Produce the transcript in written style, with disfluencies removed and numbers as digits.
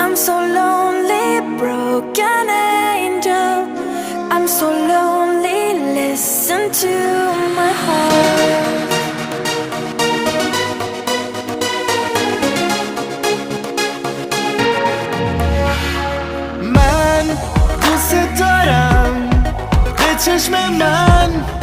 I'm so lonely, broken angel. I'm so lonely, listen to my heart. من دوست دارم به چشم من